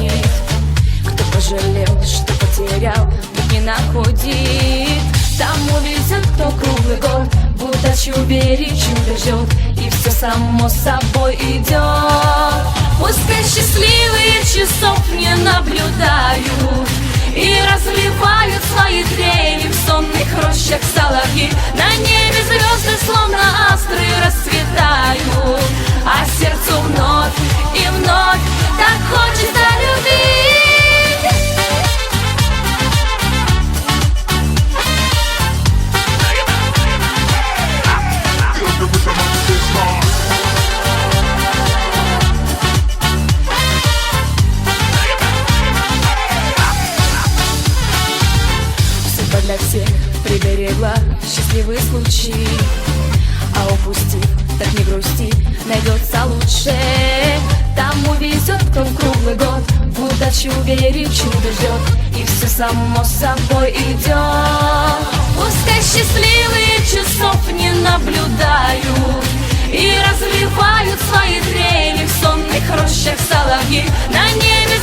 звонит. Кто пожалел, что потерял, ведь не находит. Тому везет, кто круглый год в удачу верит, чудо ждет, и все само собой идет. Пускай счастливые часов не наблюдают и разливают свои трели в сонных рощах соловьи. На небе звезды словно астры расцветают, а сердцу вновь и вновь так хочется любить. Для всех приберегла счастливый случай, а упустив, так не грусти, найдется лучше. Тому везет, кто в круглый год в удачу верит, чудо ждет, и все само собой идет. Пускай счастливые часов не наблюдают и развивают свои трели в сонных рощах соловьи. На небе